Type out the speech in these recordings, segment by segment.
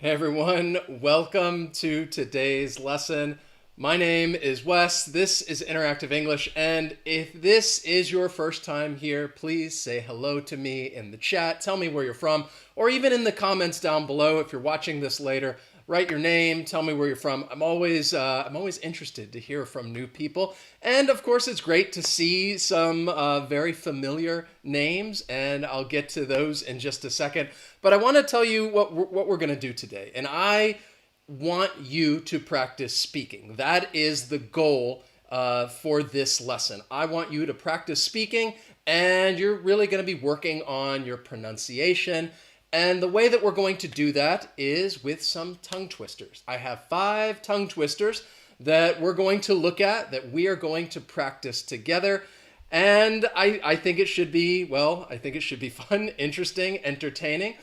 Hey everyone, welcome to today's lesson. My name is Wes. This is Interactive English, and if this is your first time here, please say hello to me in the chat. Tell me where you're from, or even in the comments down below if you're watching this later. Write your name, tell me where you're from. I'm always interested to hear from new people, and of course, it's great to see some very familiar names, and I'll get to those in just a second. But I want to tell you what we're going to do today, and I want you to practice speaking. That is the goal for this lesson. I want you to practice speaking, and you're really going to be working on your pronunciation. And the way that we're going to do that is with some tongue twisters. I have 5 tongue twisters that we're going to look at, that we are going to practice together. And I think it should be, fun, interesting, entertaining.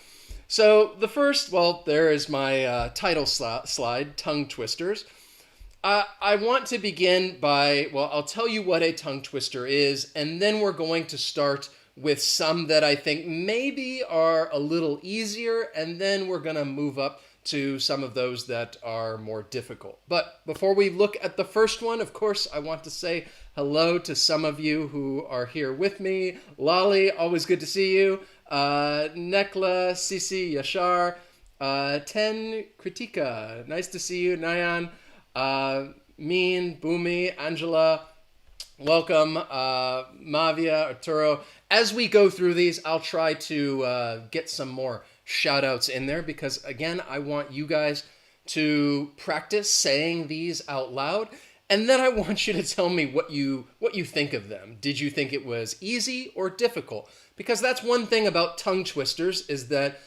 So the first, there is my title slide, tongue twisters. I want to begin by, I'll tell you what a tongue twister is, and then we're going to start with some that I think maybe are a little easier, and then we're going to move up to some of those that are more difficult. But before we look at the first one, of course, I want to say hello to some of you who are here with me. Lali, always good to see you. Nekla, Sisi, Yashar, Ten, Kritika, nice to see you. Nayan, Mean, Boomi, Angela, welcome, Mavia, Arturo. As we go through these, I'll try to get some more shout outs in there because, again, I want you guys to practice saying these out loud. And then I want you to tell me what you think of them. Did you think it was easy or difficult? Because that's one thing about tongue twisters is that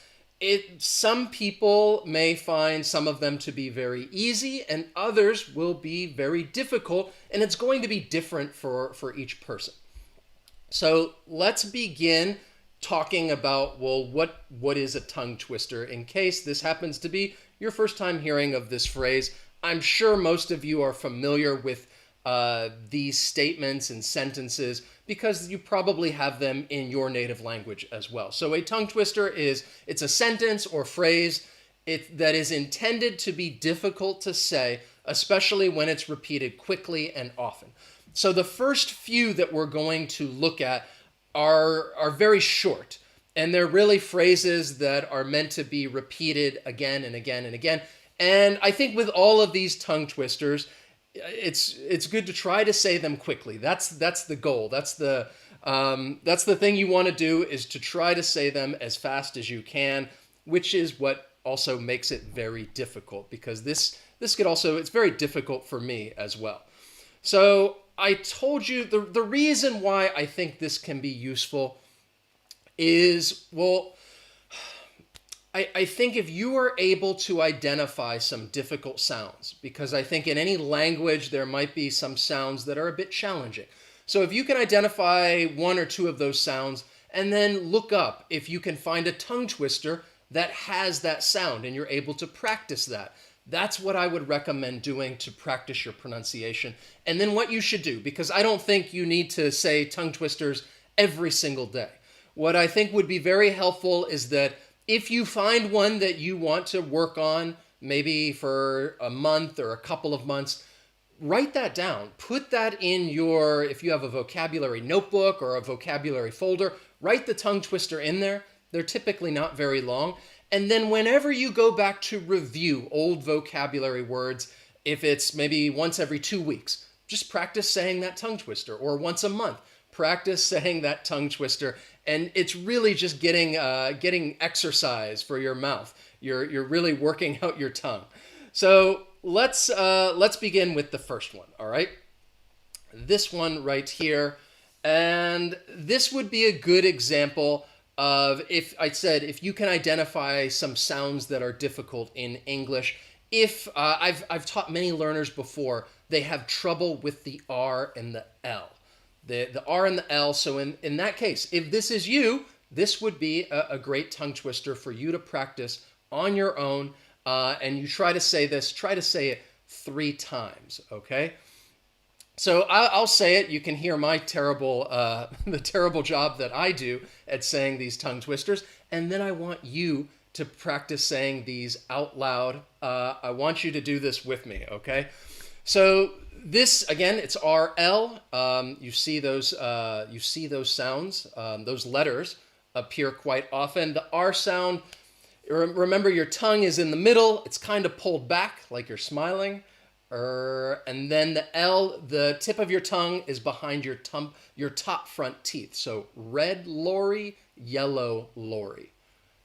some people may find some of them to be very easy and others will be very difficult, and it's going to be different for each person. So let's begin talking about, what is a tongue twister in case this happens to be your first time hearing of this phrase. I'm sure most of you are familiar with these statements and sentences because you probably have them in your native language as well. So a tongue twister it's a sentence or phrase that is intended to be difficult to say, especially when it's repeated quickly and often. So the first few that we're going to look at are very short, and they're really phrases that are meant to be repeated again and again and again. And I think with all of these tongue twisters, it's good to try to say them quickly. That's the goal. That's the thing you want to do, is to try to say them as fast as you can, which is what also makes it very difficult, because this could also, it's very difficult for me as well. So I told you the reason why I think this can be useful is, I think if you are able to identify some difficult sounds, because I think in any language there might be some sounds that are a bit challenging. So if you can identify 1 or 2 of those sounds and then look up if you can find a tongue twister that has that sound and you're able to practice that. That's what I would recommend doing to practice your pronunciation. And then what you should do, because I don't think you need to say tongue twisters every single day. What I think would be very helpful is that if you find one that you want to work on, maybe for a month or a couple of months, write that down. Put that in if you have a vocabulary notebook or a vocabulary folder, write the tongue twister in there. They're typically not very long. And then whenever you go back to review old vocabulary words, if it's maybe once every 2 weeks, just practice saying that tongue twister, or once a month, practice saying that tongue twister. And it's really just getting exercise for your mouth. You're really working out your tongue. So let's begin with the first one. All right, this one right here, and this would be a good example of if you can identify some sounds that are difficult in English. If I've taught many learners before, they have trouble with the R and the L. The R and the L. So in that case, if this is you, this would be a great tongue twister for you to practice on your own. And you try to say it 3 times, okay? So I'll say it. You can hear my the terrible job that I do at saying these tongue twisters. And then I want you to practice saying these out loud. I want you to do this with me, okay? So this again, it's RL. You see those. You see those sounds. Those letters appear quite often. The R sound. Remember, your tongue is in the middle. It's kind of pulled back, like you're smiling. And then the L, the tip of your tongue is behind your top front teeth. So red lorry, yellow lorry.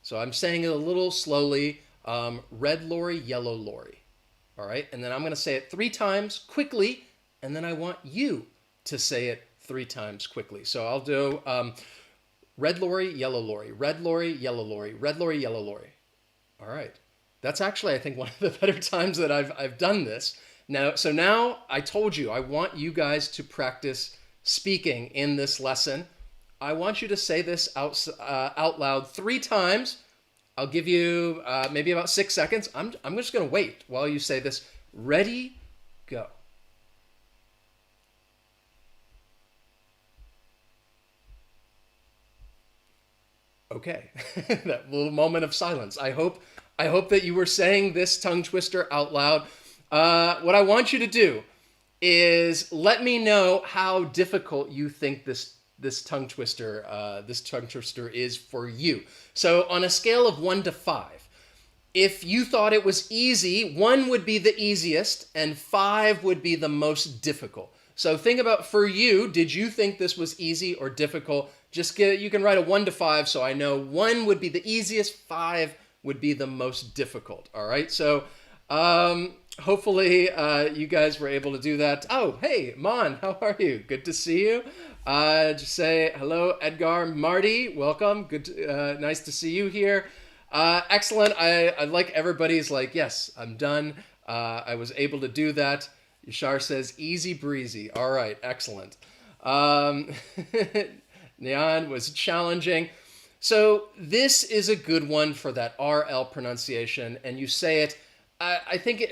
So I'm saying it a little slowly. Red lorry, yellow lorry. All right. And then I'm going to say it 3 times quickly. And then I want you to say it 3 times quickly. So I'll do red lorry, yellow lorry, red lorry, yellow lorry, red lorry, yellow lorry. All right. That's actually, I think, one of the better times that I've done this. Now I told you, I want you guys to practice speaking in this lesson. I want you to say this out loud 3 times. I'll give you maybe about 6 seconds. I'm just going to wait while you say this. Ready, go. Okay, that little moment of silence. I hope that you were saying this tongue twister out loud. What I want you to do is let me know how difficult you think this tongue twister is for you. So on a scale of 1 to 5, if you thought it was easy, 1 would be the easiest and 5 would be the most difficult. So think about, for you, did you think this was easy or difficult? You can write a 1 to 5, so I know 1 would be the easiest, 5 would be the most difficult. All right, so hopefully you guys were able to do that. Oh, hey, Mon, how are you? Good to see you. Just say hello, Edgar, Marty, welcome. Nice to see you here. Excellent. I like everybody's like, yes, I'm done. I was able to do that. Yashar says easy breezy. All right, excellent. Nyan was challenging. So this is a good one for that RL pronunciation, and you say it. I think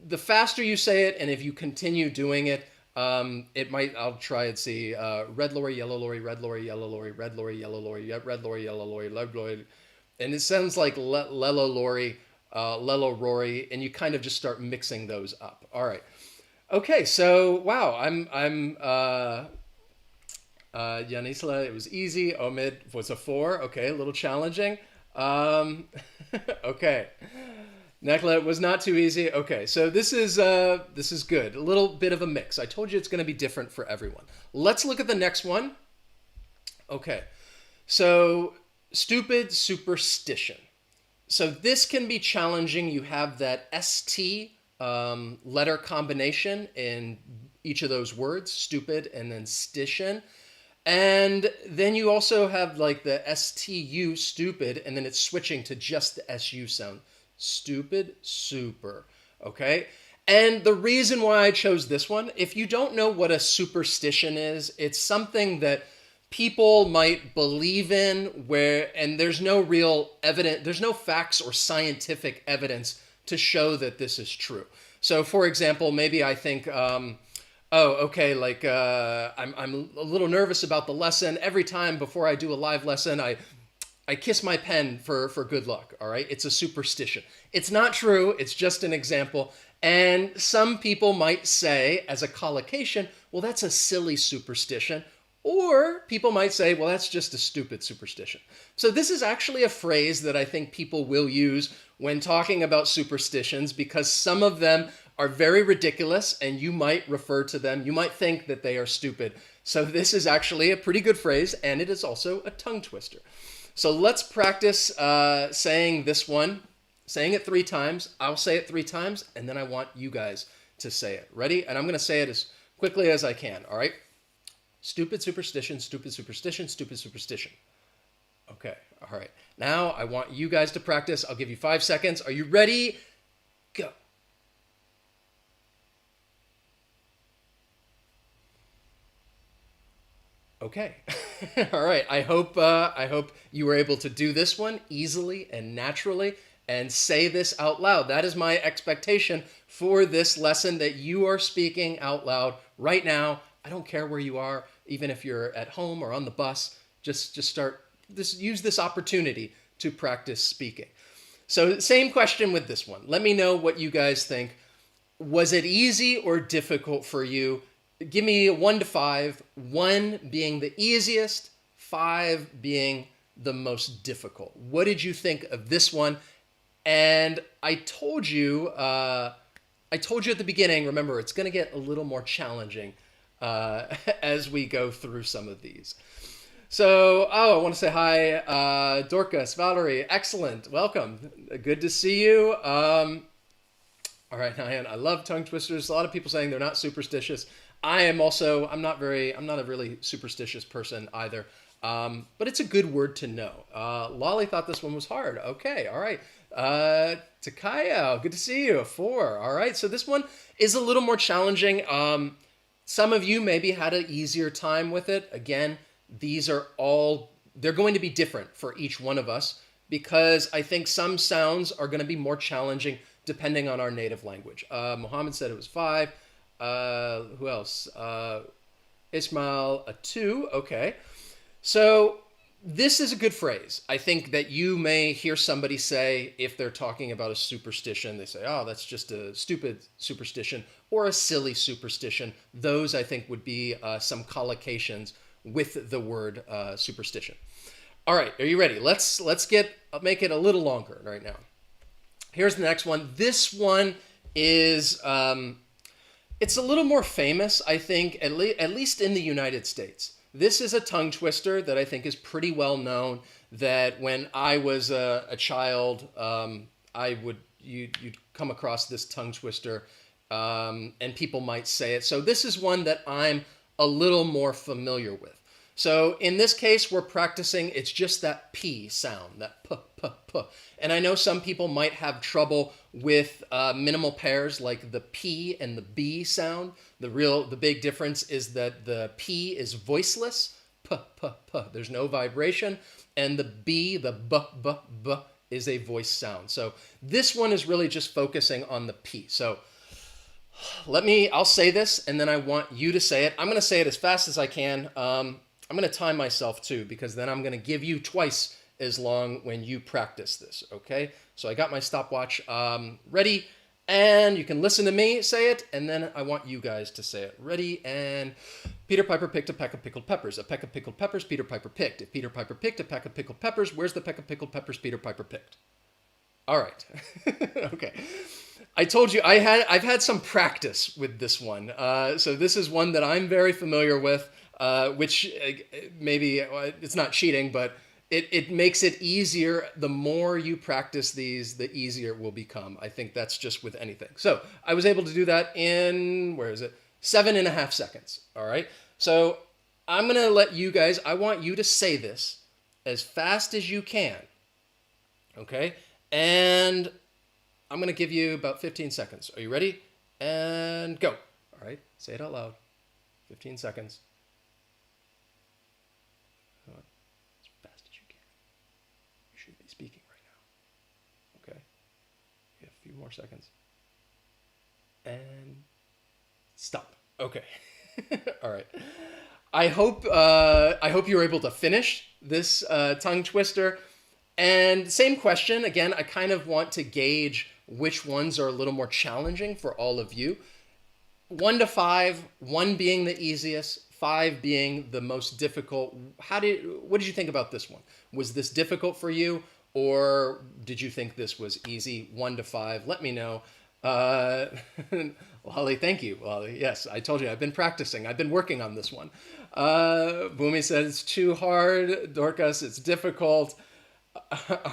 the faster you say it, and if you continue doing it, it might. I'll try and see. Red lorry, yellow lorry, red lorry, yellow lorry, red lorry, yellow lorry, red lorry, yellow lorry, red lorry, and it sounds like lello lorry, lello rory, and you kind of just start mixing those up. All right. Okay. So wow, Yanisla, it was easy. Omid was a 4. Okay, a little challenging. Okay. Nekla was not too easy. Okay, so this is good. A little bit of a mix. I told you it's going to be different for everyone. Let's look at the next one. Okay, so stupid superstition. So this can be challenging. You have that ST letter combination in each of those words, stupid and then stition. And then you also have like the STU, stupid, and then it's switching to just the SU sound. Stupid, super, okay? And the reason why I chose this one, if you don't know what a superstition is, it's something that people might believe in and there's no real evidence, there's no facts or scientific evidence to show that this is true. So for example, maybe I think, I'm a little nervous about the lesson. Every time before I do a live lesson, I kiss my pen for good luck, all right? It's a superstition. It's not true, it's just an example. And some people might say, as a collocation, well, that's a silly superstition. Or people might say, well, that's just a stupid superstition. So this is actually a phrase that I think people will use when talking about superstitions, because some of them are very ridiculous and you might refer to them, you might think that they are stupid. So this is actually a pretty good phrase, and it is also a tongue twister. So let's practice saying this one, saying it 3 times. I'll say it 3 times, and then I want you guys to say it. Ready? And I'm going to say it as quickly as I can, all right? Stupid superstition, stupid superstition, stupid superstition. Okay, all right. Now I want you guys to practice. I'll give you 5 seconds. Are you ready? Go. Okay. All right. I hope you were able to do this one easily and naturally and say this out loud. That is my expectation for this lesson, that you are speaking out loud right now. I don't care where you are, even if you're at home or on the bus. Just use this opportunity to practice speaking. So same question with this one. Let me know what you guys think. Was it easy or difficult for you? Give me a 1 to 5, 1 being the easiest, 5 being the most difficult. What did you think of this one? And I told you at the beginning, remember, it's going to get a little more challenging as we go through some of these. So, I want to say hi, Dorcas, Valerie, excellent, welcome, good to see you. All right, Diane, I love tongue twisters. A lot of people saying they're not superstitious. I'm not a really superstitious person either. But it's a good word to know. Lolly thought this one was hard. Okay, all right. Takaya, good to see you. 4. All right, so this one is a little more challenging. Some of you maybe had an easier time with it. Again, they're going to be different for each one of us because I think some sounds are going to be more challenging depending on our native language. Mohammed said it was 5. Who else? Ismail, a 2. Okay. So this is a good phrase. I think that you may hear somebody say, if they're talking about a superstition, they say, oh, that's just a stupid superstition or a silly superstition. Those, I think, would be some collocations with the word superstition. All right, are you ready? Let's make it a little longer right now. Here's the next one. This one is, it's a little more famous, I think, at least in the United States. This is a tongue twister that I think is pretty well known, that when I was a child, you'd come across this tongue twister, and people might say it. So this is one that I'm a little more familiar with. So in this case, we're practicing, it's just that P sound, that P, P, P. And I know some people might have trouble with minimal pairs like the P and the B sound. The big difference is that the P is voiceless, P, P, P. There's no vibration. And the B, the B, B, B, is a voice sound. So this one is really just focusing on the P. So I'll say this, and then I want you to say it. I'm going to say it as fast as I can. I'm going to time myself too, because then I'm going to give you twice as long when you practice this, okay? So I got my stopwatch ready, and you can listen to me say it, and then I want you guys to say it. Ready, and Peter Piper picked a peck of pickled peppers. A peck of pickled peppers Peter Piper picked. If Peter Piper picked a peck of pickled peppers, where's the peck of pickled peppers Peter Piper picked? All right. Okay. I told you I've had some practice with this one. So this is one that I'm very familiar with, which maybe it's not cheating, but it makes it easier. The more you practice these, the easier it will become. I think that's just with anything. So I was able to do that in, 7.5 seconds. All right. So I'm going to let you guys, I want you to say this as fast as you can. Okay. And I'm going to give you about 15 seconds. Are you ready? And go. All right. Say it out loud. 15 seconds. As fast as you can. You should be speaking right now. Okay. You have a few more seconds. And stop. Okay. All right. I hope you were able to finish this tongue twister. And same question, again, I kind of want to gauge which ones are a little more challenging for all of you. 1 to 5, 1 being the easiest, 5 being the most difficult. What did you think about this one? Was this difficult for you, or did you think this was easy? 1 to 5, let me know. Lolly, thank you. Lolly, yes, I told you, I've been practicing. I've been working on this one. Boomy said it's too hard. Dorcas, it's difficult.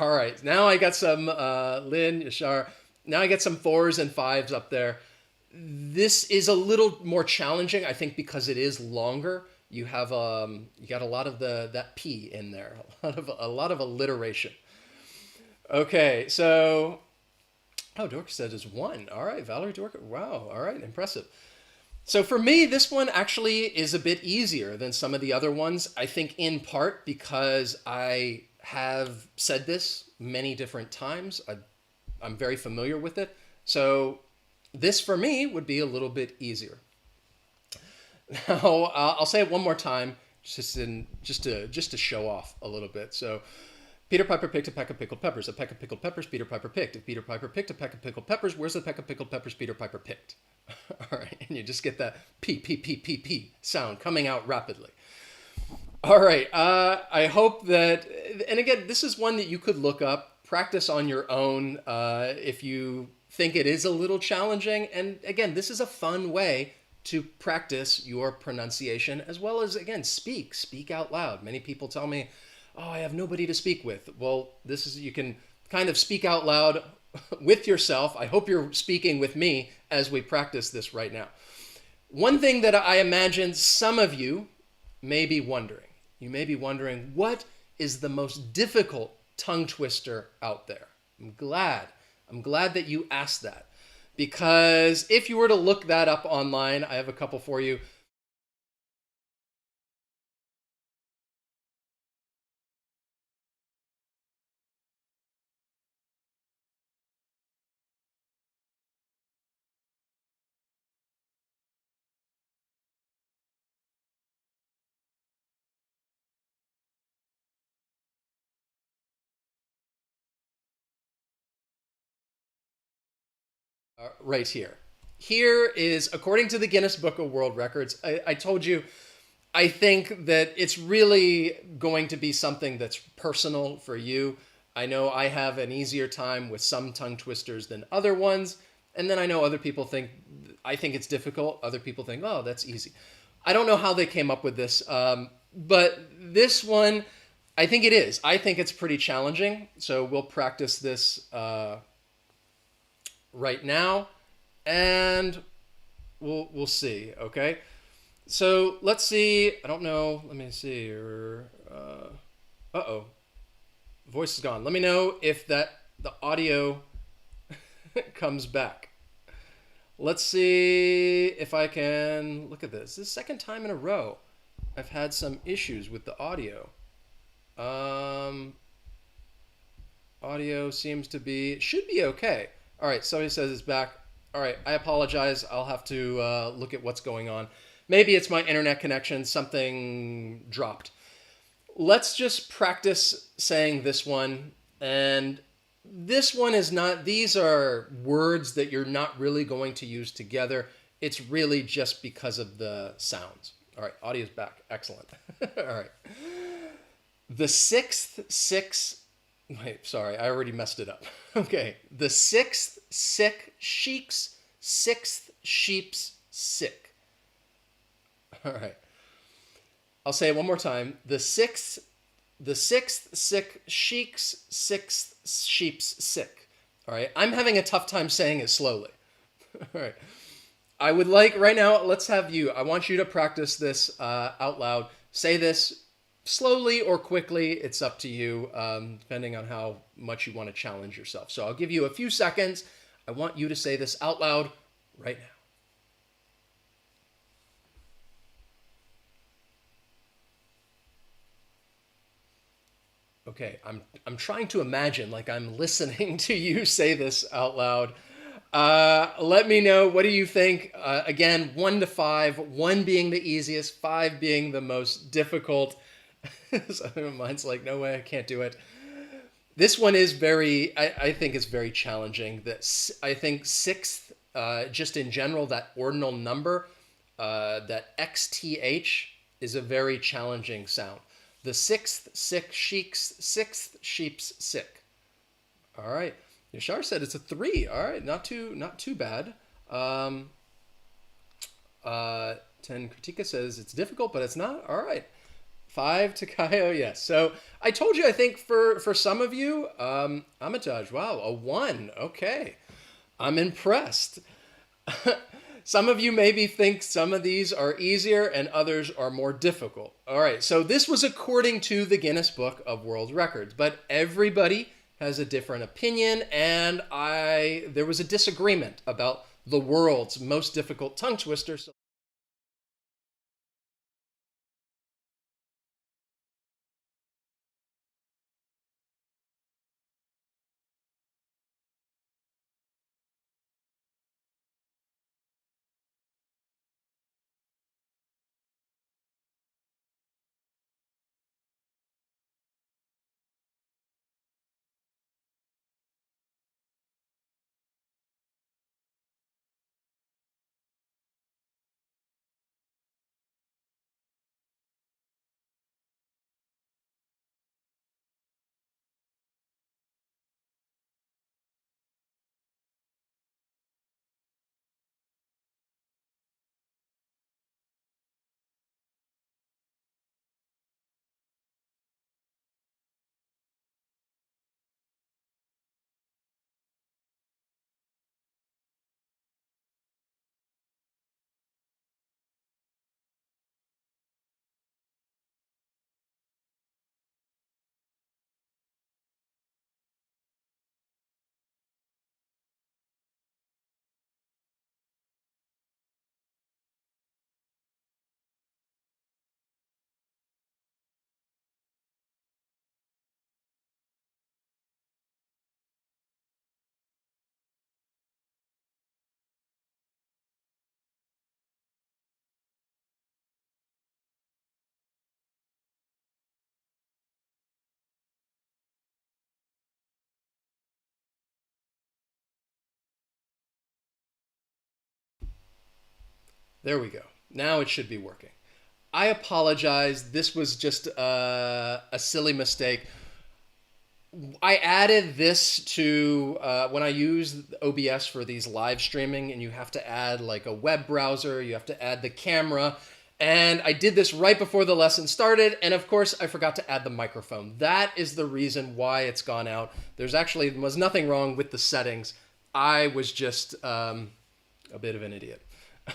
All right, now I got some, Lynn, Yashar, now I get some 4s and 5s up there. This is a little more challenging, I think, because it is longer. You have, you got a lot of that P in there, a lot of alliteration. Okay, so, Dorcas said it's 1. All right, Valerie Dorcas, wow, all right, impressive. So for me, this one actually is a bit easier than some of the other ones, I think in part because I have said this many different times. I'm very familiar with it. So this for me would be a little bit easier. Now I'll say it one more time, just to show off a little bit. So Peter Piper picked a peck of pickled peppers. A peck of pickled peppers Peter Piper picked. If Peter Piper picked a peck of pickled peppers, where's the peck of pickled peppers Peter Piper picked? All right, and you just get that P, P, P, P, P sound coming out rapidly. All right, I hope that, and again, this is one that you could look up, practice on your own if you think it is a little challenging. And again, this is a fun way to practice your pronunciation as well as, again, speak out loud. Many people tell me, oh, I have nobody to speak with. Well, this is, you can kind of speak out loud with yourself. I hope you're speaking with me as we practice this right now. One thing that I imagine some of you may be wondering, you may be wondering, what is the most difficult tongue twister out there? I'm glad that you asked that, because if you were to look that up online, I have a couple for you. Right here. Here is, according to the Guinness Book of World Records, I told you, I think that it's really going to be something that's personal for you. I know I have an easier time with some tongue twisters than other ones. And then I know other people think, I think it's difficult. Other people think, oh, that's easy. I don't know how they came up with this. But this one, I think it is. I think it's pretty challenging. So we'll practice this right now, and we'll see. Okay, so let's see. I don't know. Let me see. Uh-oh, voice is gone. Let me know if the audio comes back. Let's see if I can look at this. This is the second time in a row I've had some issues with the audio. Audio seems to be, should be okay. All right, somebody says it's back. All right, I apologize. I'll have to look at what's going on. Maybe it's my internet connection. Something dropped. Let's just practice saying this one. And this one is not, these are words that you're not really going to use together. It's really just because of the sounds. All right, audio's back. Excellent. All right. The wait, sorry, I already messed it up. Okay. The sixth sick sheep's, sixth sheep's sick. All right. I'll say it one more time. The sixth sick sheep's, sixth sheep's sick. All right. I'm having a tough time saying it slowly. All right. I would like right now, I want you to practice this out loud. Say this slowly or quickly. It's up to you, depending on how much you want to challenge yourself. So I'll give you a few seconds. I want you to say this out loud right now. Okay, I'm trying to imagine like I'm listening to you say this out loud. Let me know, what do you think? Again, 1 to 5, 1 being the easiest, 5 being the most difficult. So mine's like, no way, I can't do it. This one is I think it's very challenging. I think sixth, just in general, that ordinal number, that XTH is a very challenging sound. The sixth sick sheep's, sixth sheep's sick. All right. Yashar said it's a 3. All right, not too bad. 10 Kritika says it's difficult, but it's not. All right. 5 to Kaio, yes. So I told you, I think for some of you, Amitaj, wow, a 1. Okay. I'm impressed. Some of you maybe think some of these are easier and others are more difficult. All right, so this was according to the Guinness Book of World Records, but everybody has a different opinion, and there was a disagreement about the world's most difficult tongue twister. So There we go. Now it should be working. I apologize. This was just a silly mistake. I added this to when I use OBS for these live streaming, and you have to add like a web browser, you have to add the camera. And I did this right before the lesson started. And of course, I forgot to add the microphone. That is the reason why it's gone out. There was nothing wrong with the settings. I was just a bit of an idiot.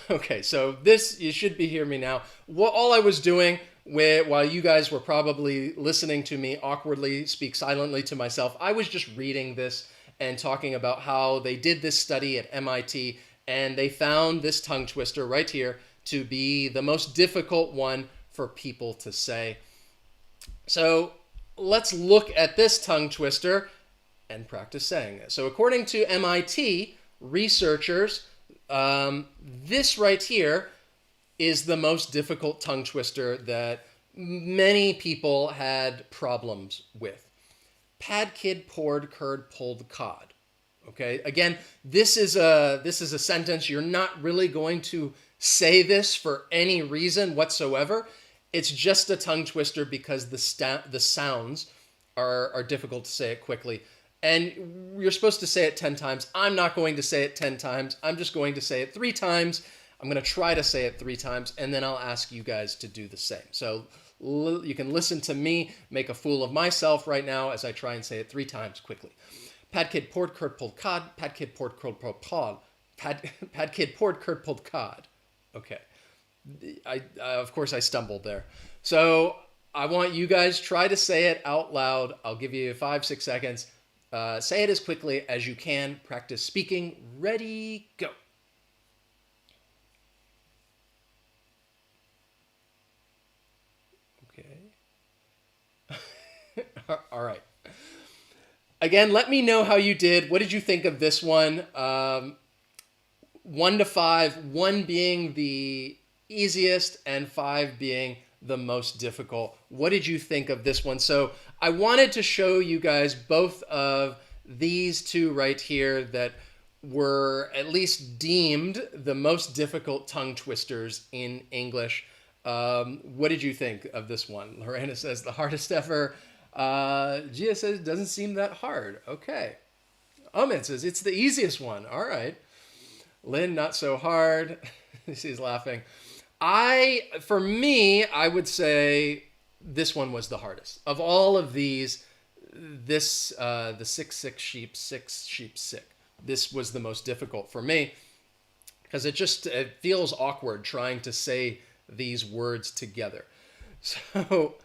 Okay, so you should be hearing me now. All I was doing while you guys were probably listening to me awkwardly speak silently to myself, I was just reading this and talking about how they did this study at MIT, and they found this tongue twister right here to be the most difficult one for people to say. So let's look at this tongue twister and practice saying it. So according to MIT researchers, this right here is the most difficult tongue twister that many people had problems with. Pad kid poured curd pulled cod. Okay, again, this is a sentence. You're not really going to say this for any reason whatsoever. It's just a tongue twister because the sounds are difficult to say it quickly. And you're supposed to say it 10 times. I'm not going to say it 10 times. I'm just going to say it 3 times. I'm going to try to say it 3 times, and then I'll ask you guys to do the same. So you can listen to me make a fool of myself right now as I try and say it 3 times quickly. Pad kid poured curd pulled cod. Pad kid poured curd pulled cod. Pad kid poured curd pulled cod. Okay. Of course I stumbled there. So I want you guys try to say it out loud. I'll give you 5-6 seconds. Say it as quickly as you can. Practice speaking. Ready, go. Okay. All right. Again, let me know how you did. What did you think of this one? 1 to 5, 1 being the easiest and 5 being the most difficult. What did you think of this one? So I wanted to show you guys both of these two right here that were at least deemed the most difficult tongue twisters in English. What did you think of this one? Lorena says the hardest ever. Gia says it doesn't seem that hard. Okay. Ahmed says it's the easiest one. All right. Lynn, not so hard. She's laughing. For me, I would say this one was the hardest. Of all of these, the 6 sheep sick. This was the most difficult for me because it feels awkward trying to say these words together. So,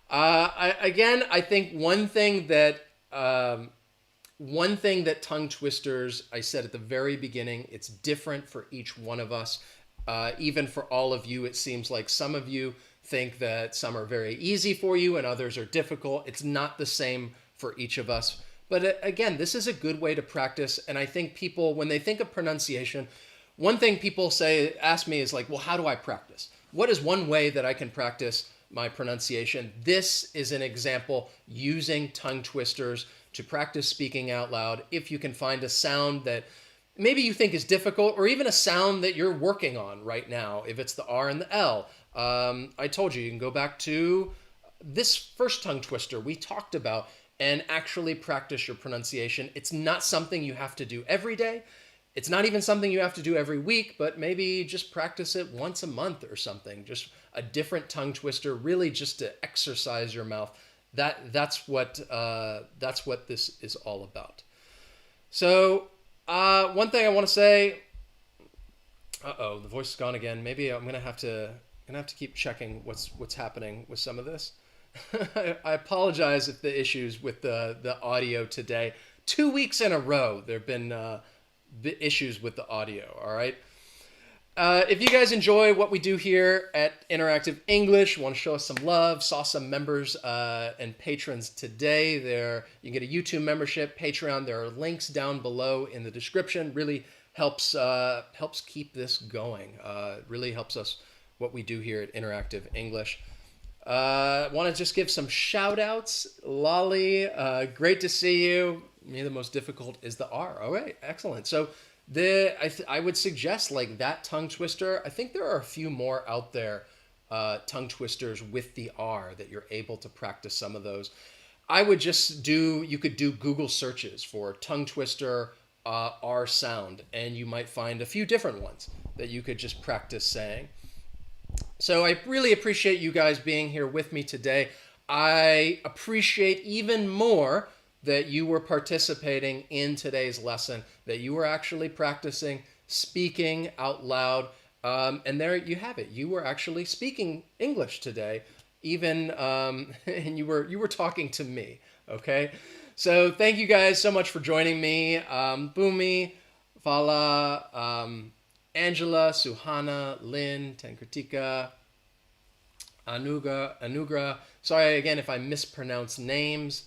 I think one thing that tongue twisters, I said at the very beginning, it's different for each one of us. Even for all of you, it seems like some of you think that some are very easy for you and others are difficult. It's not the same for each of us. But again, this is a good way to practice. And I think people, when they think of pronunciation, one thing people ask me is like, well, how do I practice? What is one way that I can practice my pronunciation? This is an example using tongue twisters to practice speaking out loud. If you can find a sound that maybe you think is difficult, or even a sound that you're working on right now, if it's the R and the L. I told you can go back to this first tongue twister we talked about and actually practice your pronunciation. It's not something you have to do every day. It's not even something you have to do every week, but maybe just practice it once a month or something. Just a different tongue twister, really just to exercise your mouth. That's what this is all about. So one thing I want to say. The voice is gone again. Maybe I'm gonna have to keep checking what's happening with some of this. I apologize if the issues with the audio today. 2 weeks in a row, there have been issues with the audio. All right. If you guys enjoy what we do here at Interactive English, want to show us some love, saw some members and patrons today. You can get a YouTube membership, Patreon. There are links down below in the description. Really helps keep this going. Really helps us what we do here at Interactive English. Want to just give some shout outs. Lolly, great to see you. Me, the most difficult is the R. All right, excellent. So I would suggest like that tongue twister. I think there are a few more out there, tongue twisters with the R that you're able to practice some of those. I would just do, you could do Google searches for tongue twister R sound, and you might find a few different ones that you could just practice saying. So I really appreciate you guys being here with me today. I appreciate even more that you were participating in today's lesson, that you were actually practicing speaking out loud. And there you have it. You were actually speaking English today, even and you were talking to me. Okay, so thank you guys so much for joining me. Bumi, Fala, Angela, Suhana, Lynn, Tenkritika, Anugra. Sorry again if I mispronounce names.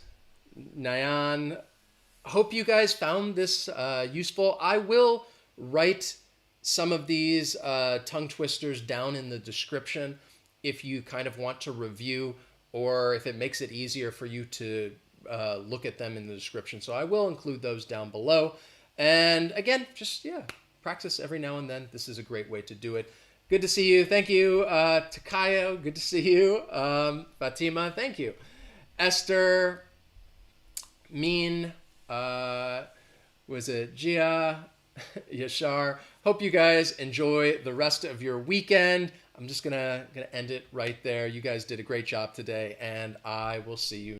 Nayan. Hope you guys found this useful. I will write some of these tongue twisters down in the description if you kind of want to review, or if it makes it easier for you to look at them in the description. So I will include those down below. And again, just, yeah, practice every now and then. This is a great way to do it. Good to see you. Thank you. Takayo, good to see you. Fatima, thank you. Esther, Min, was it Gia, Yashar. Hope you guys enjoy the rest of your weekend. I'm just gonna end it right there. You guys did a great job today, and I will see you